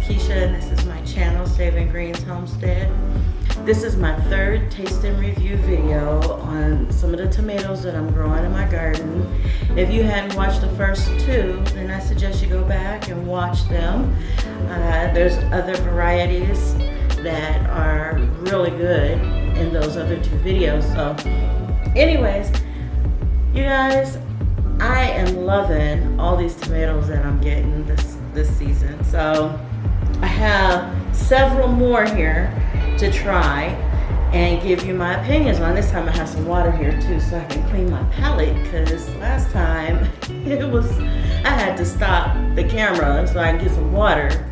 Keisha, and this is my channel, Saving Greens Homestead. This is my third taste and review video on some of the tomatoes that I'm growing in my garden. If you hadn't watched the first two, then I suggest you go back and watch them. There's other varieties that are really good in those other two videos. So anyways, you guys, I am loving all these tomatoes that I'm getting this season. So I have several more here to try and give you my opinions on. This time I have some water here too so I can clean my palette, because last time I had to stop the camera so I can get some water.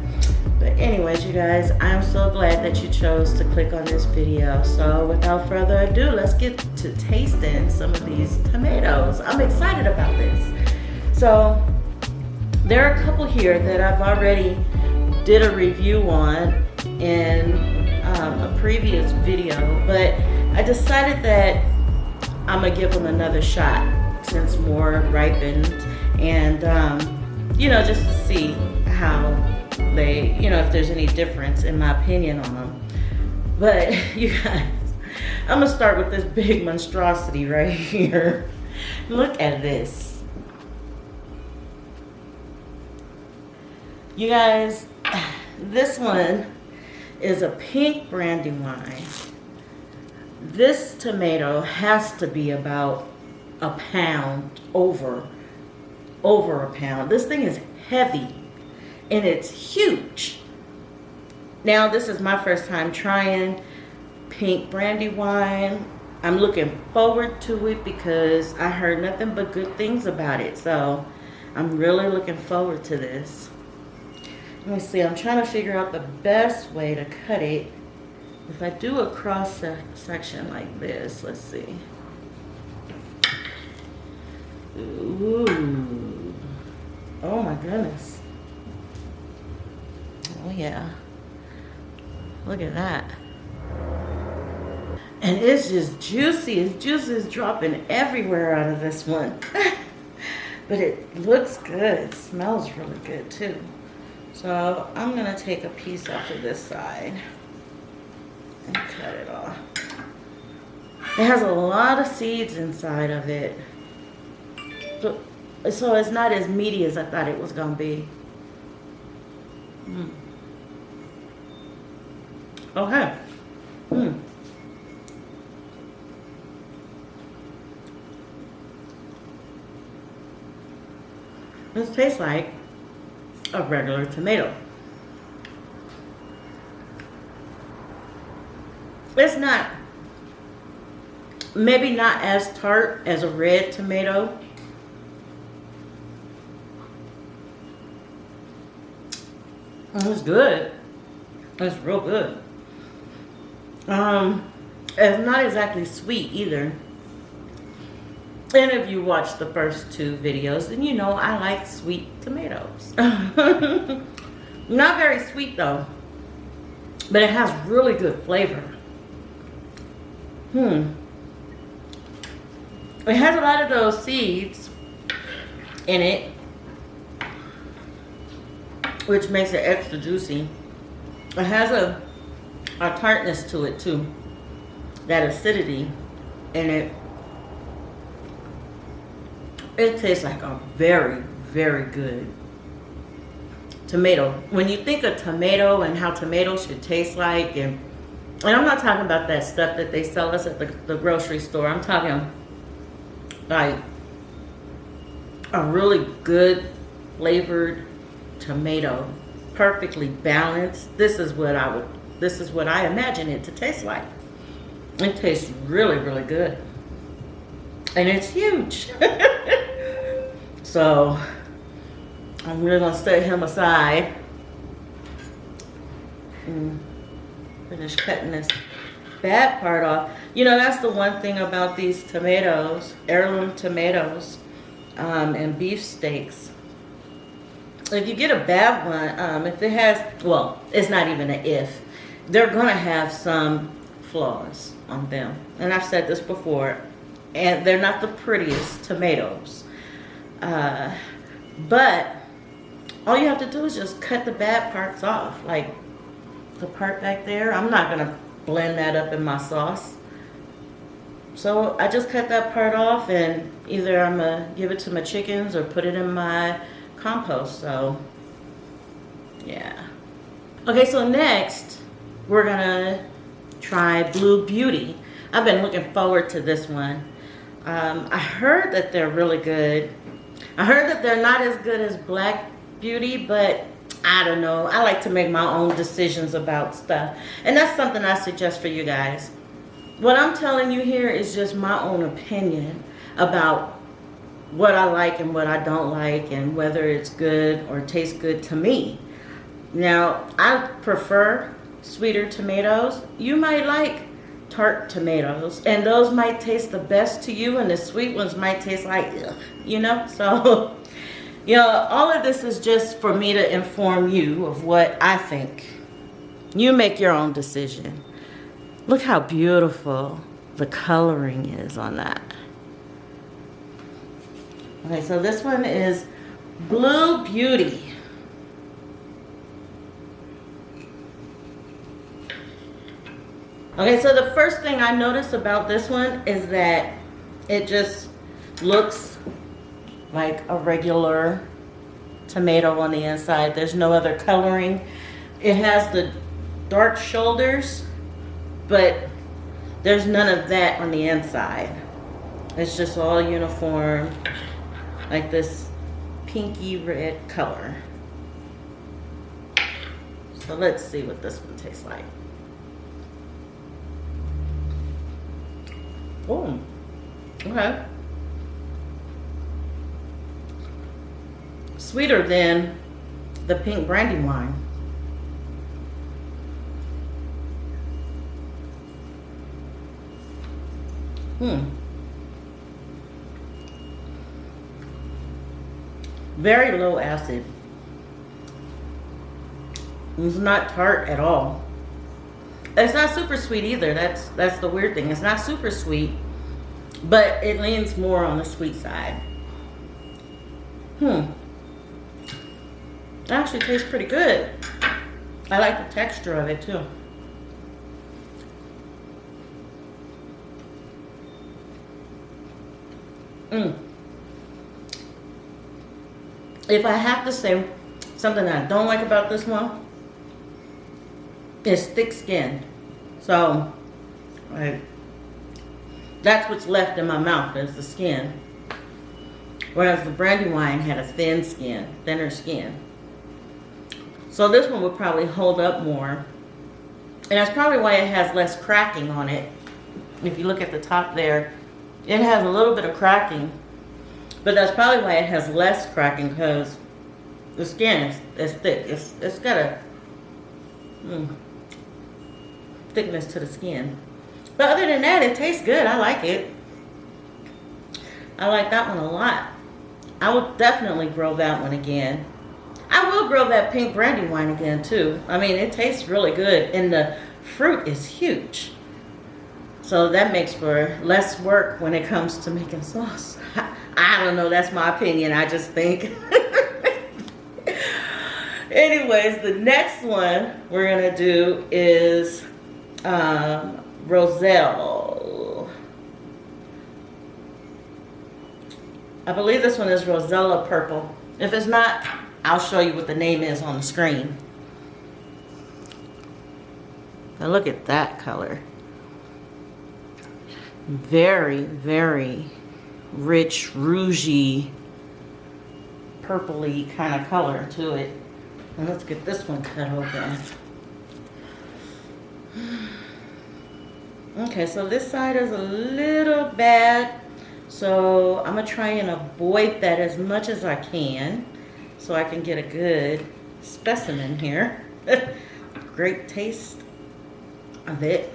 But anyways, you guys, I'm so glad that you chose to click on this video. So without further ado, let's get to tasting some of these tomatoes. I'm excited about this. So there are a couple here that I've already did a review on in a previous video, but I decided that I'm gonna give them another shot since more ripened, and you know, just to see how they, you know, if there's any difference in my opinion on them. But you guys, I'm gonna start with this big monstrosity right here. Look at this. You guys, this one is a pink brandywine. This tomato has to be about a pound, over a pound. This thing is heavy and it's huge. Now, this is my first time trying pink brandywine. I'm looking forward to it because I heard nothing but good things about it. So I'm really looking forward to this. Let me see, I'm trying to figure out the best way to cut it. If I do a cross section like this, let's see. Ooh. Oh my goodness. Oh yeah. Look at that. And it's just juicy. It's juice is dropping everywhere out of this one. But it looks good. It smells really good too. So I'm gonna take a piece off of this side and cut it off. It has a lot of seeds inside of it. So it's not as meaty as I thought it was gonna be. Okay. This tastes like a regular tomato. It's not, maybe not as tart as a red tomato. It's good. It's real good. It's not exactly sweet either. And if you watch the first two videos, then you know I like sweet tomatoes. Not very sweet though, but it has really good flavor. It has a lot of those seeds in it, which makes it extra juicy. It has a tartness to it too, that acidity in it. It tastes like a very, very good tomato. When you think of tomato and how tomatoes should taste like, and I'm not talking about that stuff that they sell us at the grocery store. I'm talking like a really good flavored tomato, perfectly balanced. This is what I imagine it to taste like. It tastes really, really good. And it's huge. So I'm really gonna set him aside and finish cutting this bad part off. You know, that's the one thing about these tomatoes, heirloom tomatoes, and beef steaks. If you get a bad one, if it has, well, it's not even an if, they're gonna have some flaws on them. And I've said this before, and they're not the prettiest tomatoes. But all you have to do is just cut the bad parts off. Like the part back there, I'm not gonna blend that up in my sauce. So I just cut that part off, and either I'm gonna give it to my chickens or put it in my compost. So yeah. Okay, so next we're gonna try Blue Beauty. I've been looking forward to this one. I heard that they're really good. I heard that they're not as good as Black Beauty, but I don't know. I like to make my own decisions about stuff, and that's something I suggest for you guys. What I'm telling you here is just my own opinion about what I like and what I don't like, and whether it's good or tastes good to me. Now, I prefer sweeter tomatoes. You might like tart tomatoes, and those might taste the best to you, and the sweet ones might taste like, ugh, you know? So, you know, all of this is just for me to inform you of what I think. You make your own decision. Look how beautiful the coloring is on that. Okay, so this one is Blue Beauty. Okay, so the first thing I noticed about this one is that it just looks like a regular tomato on the inside. There's no other coloring. It has the dark shoulders, but there's none of that on the inside. It's just all uniform, like this pinky red color. So let's see what this one tastes like. Oh, okay. Sweeter than the pink brandy wine. Very low acid. It's not tart at all. It's not super sweet either. That's the weird thing. It's not super sweet, but it leans more on the sweet side. It actually tastes pretty good. I like the texture of it too. If I have to say something that I don't like about this one, it's thick skin. So, that's what's left in my mouth is the skin. Whereas the brandy wine had a thinner skin. So this one would probably hold up more. And that's probably why it has less cracking on it. If you look at the top there, it has a little bit of cracking. But that's probably why it has less cracking, because the skin is thick. It's got a thickness to the skin. But other than that, it tastes good. I like it. I like that one a lot. I would definitely grow that one again. I will grow that pink brandy wine again too. I mean, it tastes really good, and the fruit is huge. So that makes for less work when it comes to making sauce. I don't know, that's my opinion, I just think. Anyways, the next one we're gonna do is Roselle. I believe this one is Rosella Purple. If it's not, I'll show you what the name is on the screen. Now look at that color. Very, very rich, rougey, purpley kind of color to it. And let's get this one cut open. Okay, so this side is a little bad, so I'm gonna try and avoid that as much as I can so I can get a good specimen here. Great taste of it.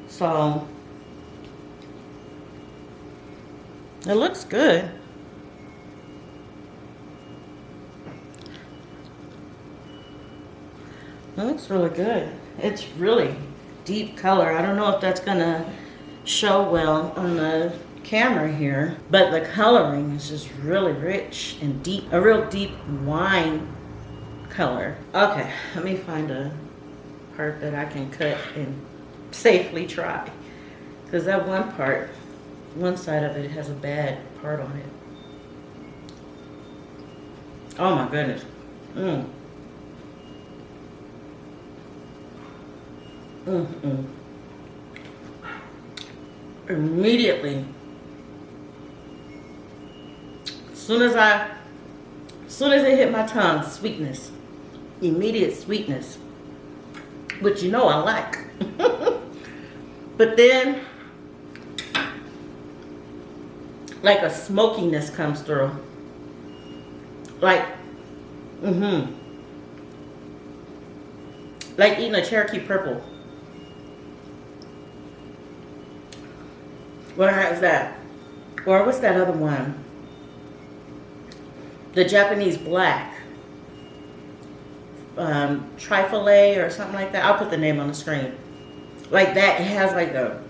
So it looks good. It looks really good. It's really deep color. I don't know if that's gonna show well on the camera here, but the coloring is just really rich and deep, a real deep wine color. Okay, let me find a part that I can cut and safely try, because that one part, one side of it has a bad part on it. Oh my goodness. Immediately, as soon as it hit my tongue, sweetness, immediate sweetness, which you know I like. But then, like a smokiness comes through, like, like eating a Cherokee Purple. What has that? Or what's that other one? The Japanese black. Trifle or something like that. I'll put the name on the screen. Like that, it has like a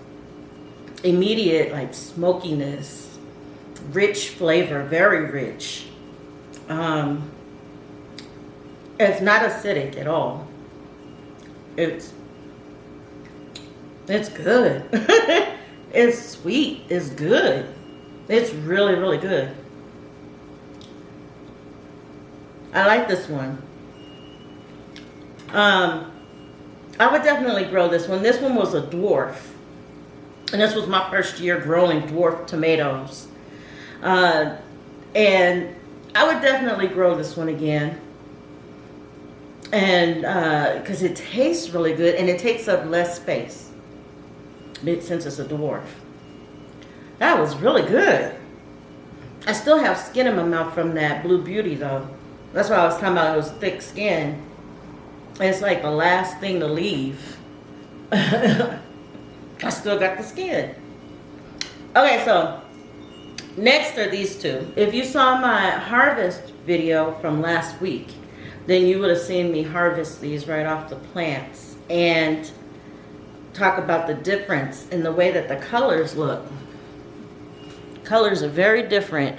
immediate like smokiness, rich flavor, very rich. It's not acidic at all. It's good. It's sweet. It's good. It's really, really good. I like this one. I would definitely grow this one. This one was a dwarf. And this was my first year growing dwarf tomatoes. And I would definitely grow this one again. And because it tastes really good and it takes up less space since it's a dwarf. That was really good. I still have skin in my mouth from that Blue Beauty though. That's what I was talking about. It was thick skin. It's like the last thing to leave. I still got the skin. Okay, so next are these two. If you saw my harvest video from last week, then you would have seen me harvest these right off the plants and talk about the difference in the way that the colors look. Colors are very different.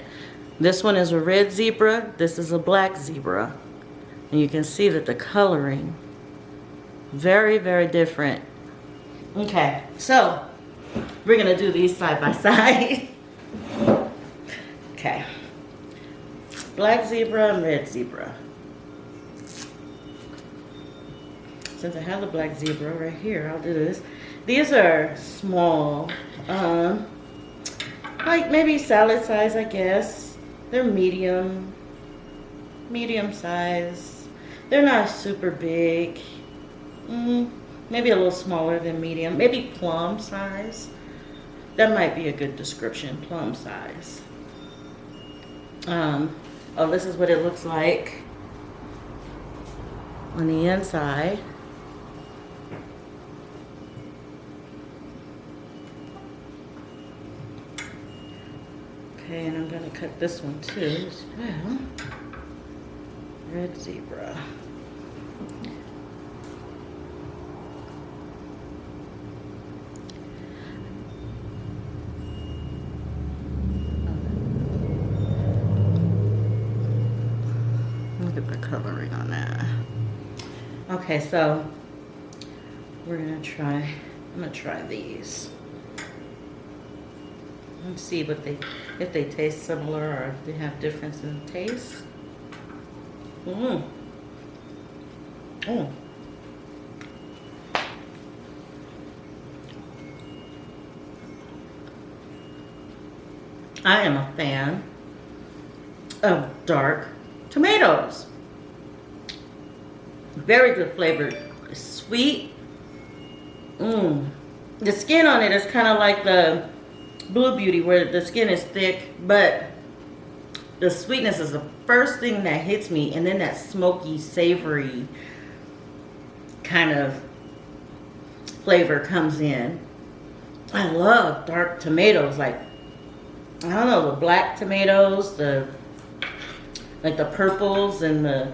This one is a red zebra. This is a black zebra. And you can see that the coloring, very, very different. Okay, so we're gonna do these side by side. Okay, black zebra and red zebra. Since I have the black zebra right here, I'll do this. These are small, like maybe salad size, I guess. They're medium size. They're not super big. Maybe a little smaller than medium. Maybe plum size. That might be a good description, plum size. Oh, this is what it looks like on the inside. Okay, and I'm going to cut this one too as well. Red zebra. Look at the coloring on that. Okay, so we're going to try, I'm going to try these. Let's see what if they taste similar or if they have difference in taste. I am a fan of dark tomatoes. Very good flavor. Sweet. The skin on it is kind of like the Blue Beauty, where the skin is thick, but the sweetness is the first thing that hits me, and then that smoky, savory kind of flavor comes in. I love dark tomatoes, like, I don't know, the black tomatoes, like the purples and the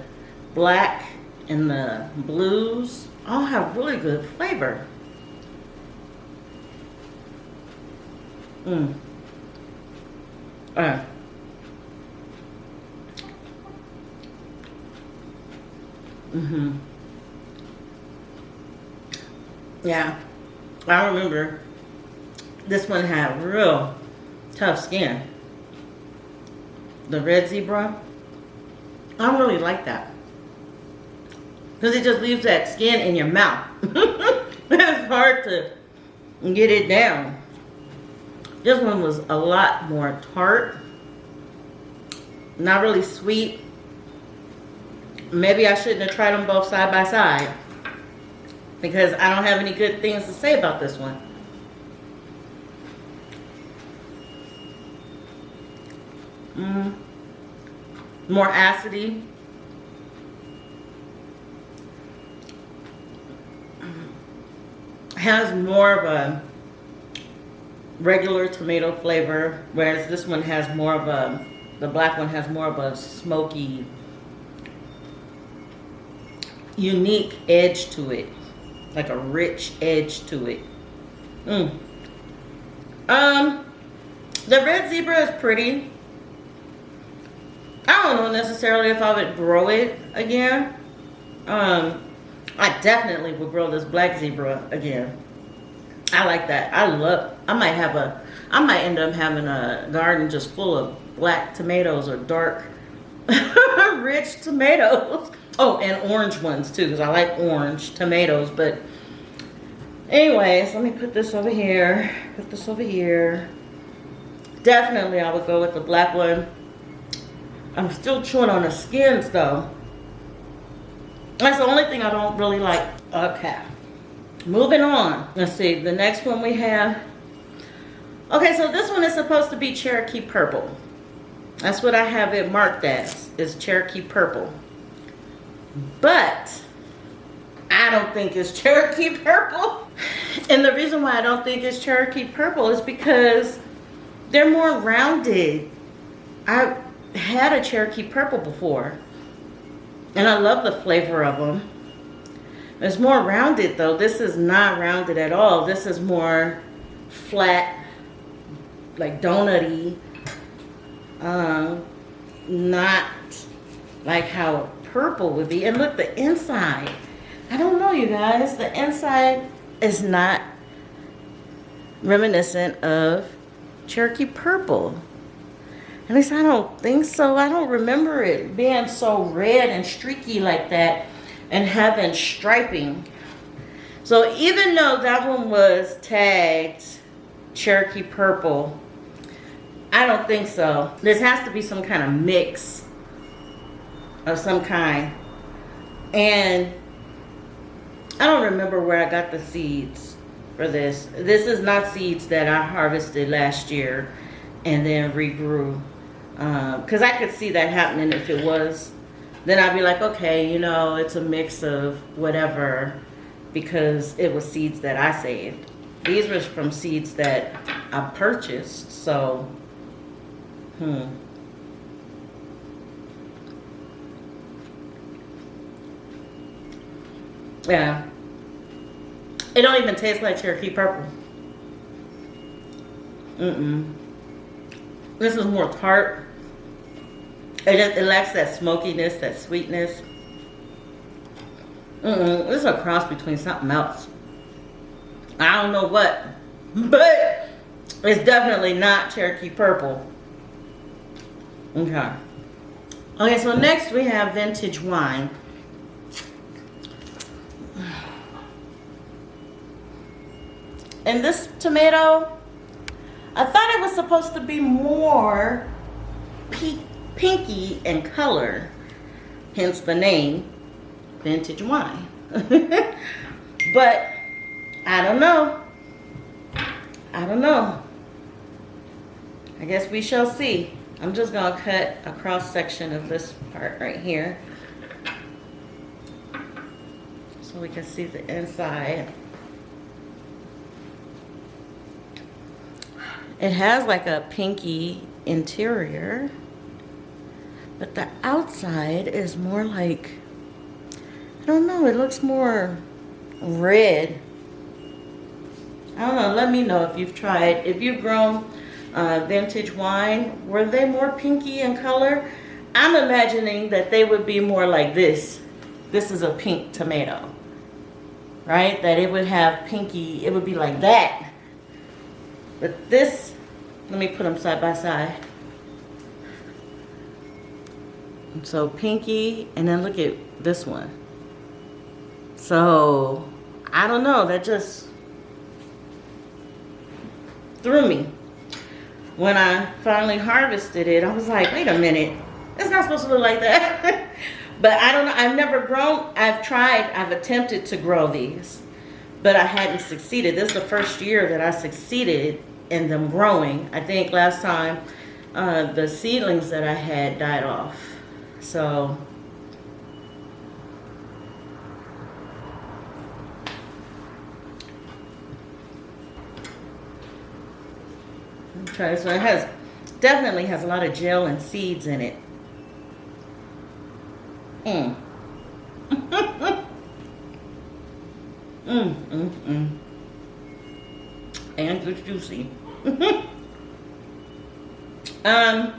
black and the blues, all have really good flavor. Yeah, I remember this one had real tough skin. The red zebra. I don't really like that, because it just leaves that skin in your mouth. It's hard to get it down. This one was a lot more tart. Not really sweet. Maybe I shouldn't have tried them both side by side, because I don't have any good things to say about this one. More acidy. Has more of a regular tomato flavor, whereas this one has more of a, the black one has more of a smoky, unique edge to it, like a rich edge to it. The red zebra is pretty. I don't know necessarily if I would grow it again. I definitely would grow this black zebra again. I like that. I might end up having a garden just full of black tomatoes or dark rich tomatoes. Oh, and orange ones too, because I like orange tomatoes. But anyways, let me put this over here. Put this over here. Definitely I would go with the black one. I'm still chewing on the skins though. That's the only thing I don't really like. Okay, moving on. Let's see, the next one we have. Okay, so this one is supposed to be Cherokee Purple. That's what I have it marked as, is Cherokee Purple. But I don't think it's Cherokee Purple. And the reason why I don't think it's Cherokee Purple is because they're more rounded. I had a Cherokee Purple before, and I love the flavor of them. It's more rounded though. This is not rounded at all. This is more flat, like donut-y. Not like how a purple would be. And look, the inside. I don't know, you guys. The inside is not reminiscent of Cherokee Purple. At least I don't think so. I don't remember it being so red and streaky like that and having striping. So even though that one was tagged Cherokee Purple, I don't think so. This has to be some kind of mix of some kind. And I don't remember where I got the seeds for this. This is not seeds that I harvested last year and then regrew. Because I could see that happening if it was. Then I'd be like, okay, you know, it's a mix of whatever, because it was seeds that I saved. These were from seeds that I purchased, so, yeah. It don't even taste like Cherokee Purple. This is more tart. It lacks that smokiness, that sweetness. This is a cross between something else. I don't know what, but it's definitely not Cherokee Purple. Okay. Okay, so next we have vintage wine. And this tomato, I thought it was supposed to be more pinky in color, hence the name vintage wine. But I don't know. I guess we shall see. I'm just gonna cut a cross section of this part right here so we can see the inside. It has like a pinky interior, but the outside is more like, I don't know, it looks more red. I don't know, let me know if you've tried, if you've grown vintage wine, were they more pinky in color? I'm imagining that they would be more like this. This is a pink tomato, right? That it would have pinky, it would be like that. But this, let me put them side by side. So pinky, and then look at this one. So, I don't know, that just threw me. When I finally harvested it, I was like, wait a minute, it's not supposed to look like that. But I don't know, I've never grown, I've attempted to grow these, but I hadn't succeeded. This is the first year that I succeeded in them growing. I think last time the seedlings that I had died off. So try this one. It definitely has a lot of gel and seeds in it. And good juicy. I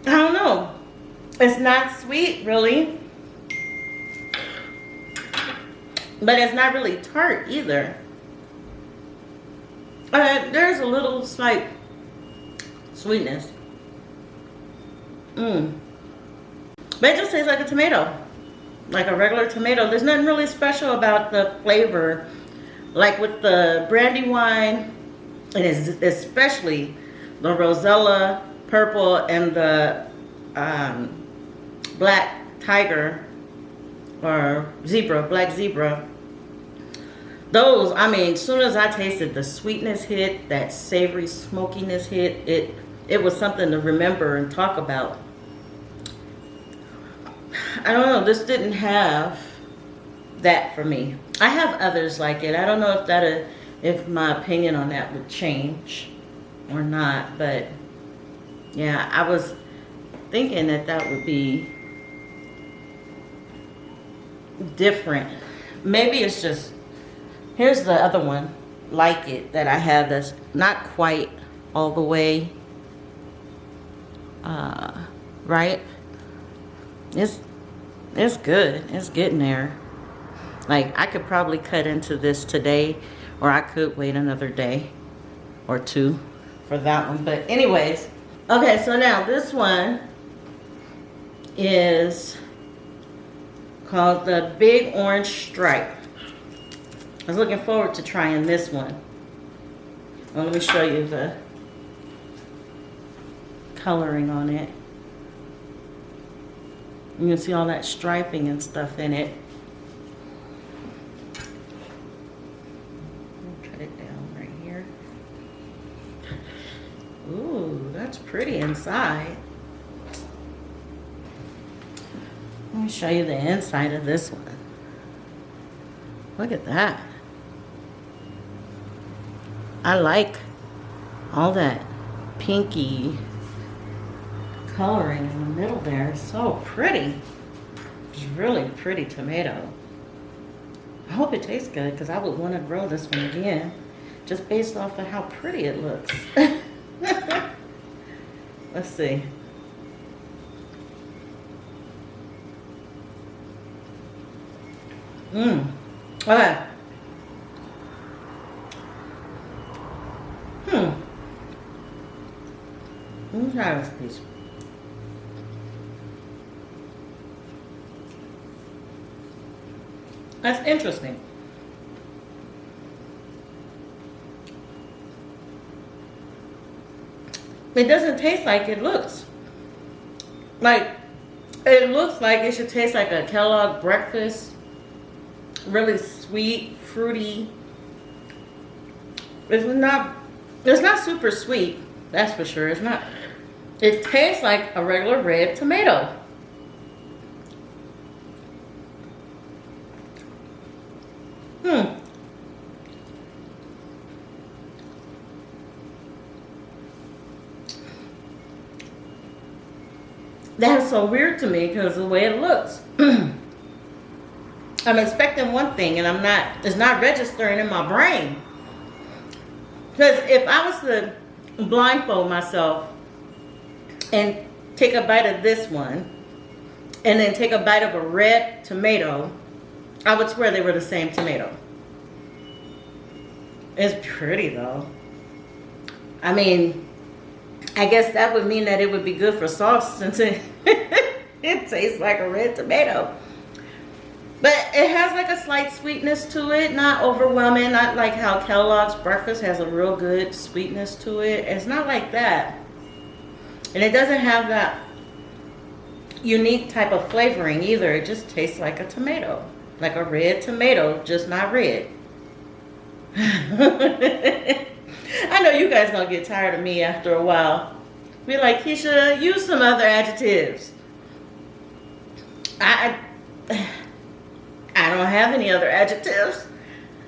don't know. It's not sweet, really. But it's not really tart either. There's a little slight sweetness. But it just tastes like a tomato. Like a regular tomato. There's nothing really special about the flavor. Like with the brandy wine, and especially the Rosella purple and the black tiger or zebra, black zebra. Those, I mean, as soon as I tasted the sweetness hit, that savory smokiness hit, it was something to remember and talk about. I don't know, this didn't have that for me. I have others like it. I don't know if my opinion on that would change or not, but yeah, I was thinking that would be different. Maybe it's just, here's the other one like it that I have that's not quite all the way ripe. It's good. It's getting there. Like, I could probably cut into this today, or I could wait another day or two for that one. But anyways, okay, so now this one is called the Big Orange Stripe. I was looking forward to trying this one. Well, let me show you the coloring on it. You can see all that striping and stuff in it. Cut it down right here. Ooh, that's pretty inside. Let me show you the inside of this one. Look at that. I like all that pinky coloring in the middle there. It's so pretty. It's really pretty tomato. I hope it tastes good because I would want to grow this one again just based off of how pretty it looks. Let's see. Okay. Let me try this piece. That's interesting. It doesn't taste like it looks. Like, it looks like it should taste like a Kellogg breakfast. Really sweet, fruity. It's not super sweet, that's for sure. It's not. It tastes like a regular red tomato. That's so weird to me because of the way it looks. I'm expecting one thing and it's not registering in my brain. Because if I was to blindfold myself and take a bite of this one and then take a bite of a red tomato, I would swear they were the same tomato. It's pretty though. I mean, I guess that would mean that it would be good for sauce since it tastes like a red tomato. But it has like a slight sweetness to it, not overwhelming, not like how Kellogg's breakfast has a real good sweetness to it. It's not like that. And it doesn't have that unique type of flavoring either. It just tastes like a tomato, like a red tomato, just not red. I know you guys gonna get tired of me after a while. Be like, Keisha, use some other adjectives. I don't have any other adjectives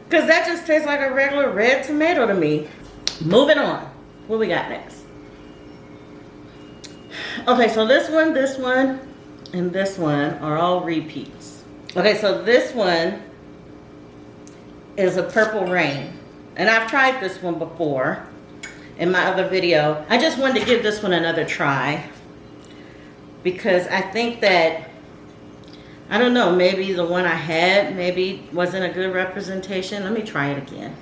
because that just tastes like a regular red tomato to me. Moving on. What we got next? Okay, so this one, and this one are all repeats. Okay, so this one is a purple rain. And I've tried this one before in my other video. I just wanted to give this one another try because I think that, I don't know, maybe the one I had maybe wasn't a good representation. Let me try it again.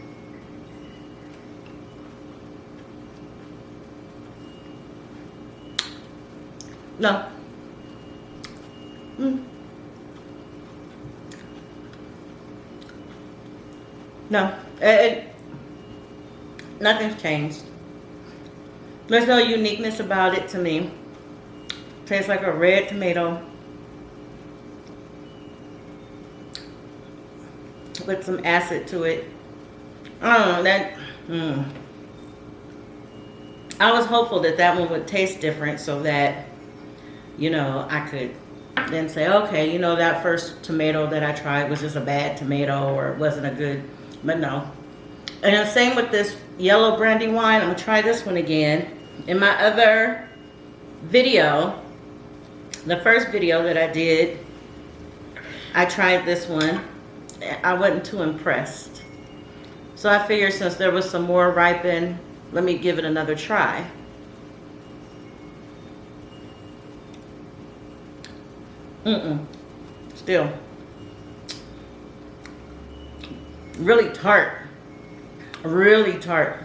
No. No. Nothing's changed. There's no uniqueness about it to me. Tastes like a red tomato with some acid to it. I don't know, I was hopeful that that one would taste different so that, you know, I could then say, okay, you know, that first tomato that I tried was just a bad tomato or it wasn't a good, but no. And the same with this yellow brandy wine. I'm gonna try this one again. In my other video, the first video that I did, I tried this one. I wasn't too impressed. So I figured since there was some more ripened, let me give it another try. Still. Really tart. Really tart.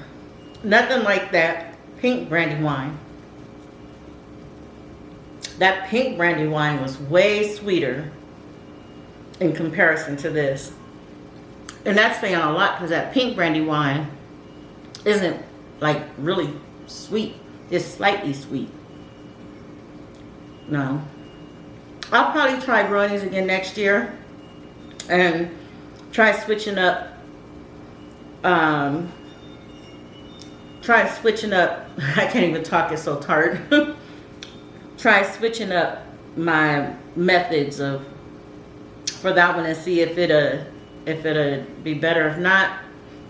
Nothing like that pink brandy wine. That pink brandy wine was way sweeter in comparison to this. And that's saying a lot because that pink brandy wine isn't like really sweet. It's slightly sweet. No. I'll probably try growing these again next year and try switching up I can't even talk, it's so tart. Try switching up my methods for that one and see if it'll be better. If not,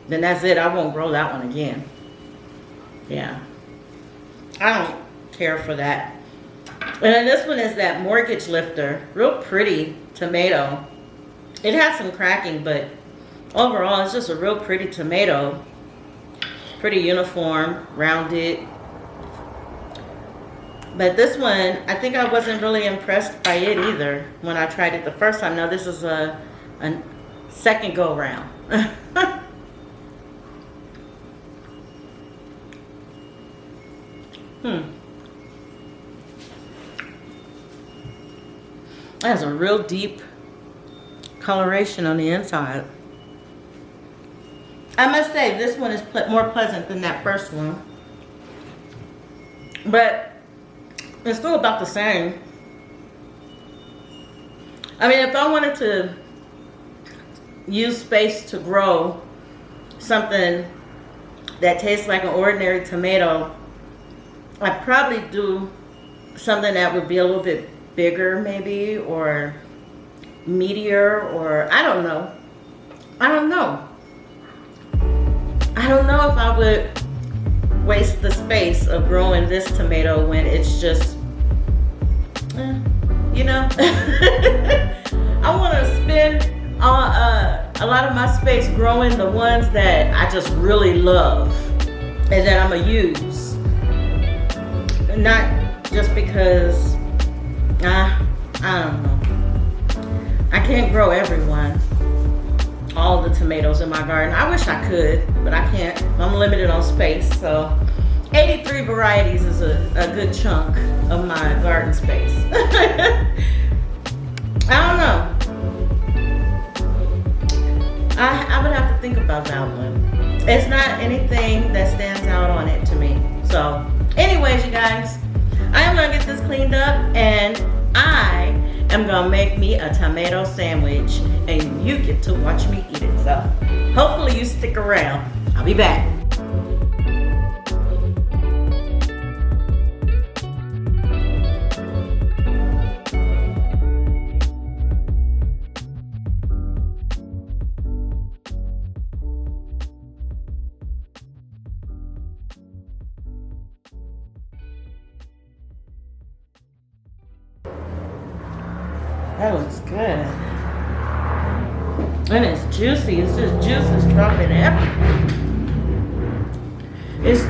then that's it. I won't grow that one again. Yeah, I don't care for that. And then this one is that Mortgage Lifter, real pretty tomato. It has some cracking, but overall it's just a real pretty tomato. Pretty uniform, rounded. But this one, I think I wasn't really impressed by it either when I tried it the first time. Now this is a second go round. That has a real deep coloration on the inside. I must say, this one is more pleasant than that first one. But it's still about the same. I mean, if I wanted to use space to grow something that tastes like an ordinary tomato, I'd probably do something that would be a little bit bigger maybe, or meatier, or I don't know. I don't know if I would waste the space of growing this tomato when it's just, you know. I want to spend a lot of my space growing the ones that I just really love and that I'm gonna use. Not just because, I don't know. I can't grow everyone, all the tomatoes in my garden. I wish I could, but I can't. I'm limited on space, so 83 varieties is a good chunk of my garden space. I don't know. I would have to think about that one. It's not anything that stands out on it to me. So, anyways, you guys, I am gonna get this cleaned up and I am gonna make me a tomato sandwich and you get to watch me eat it. So, hopefully you stick around. I'll be back. That looks good. And it's juicy. It's just juice is dropping everywhere. It's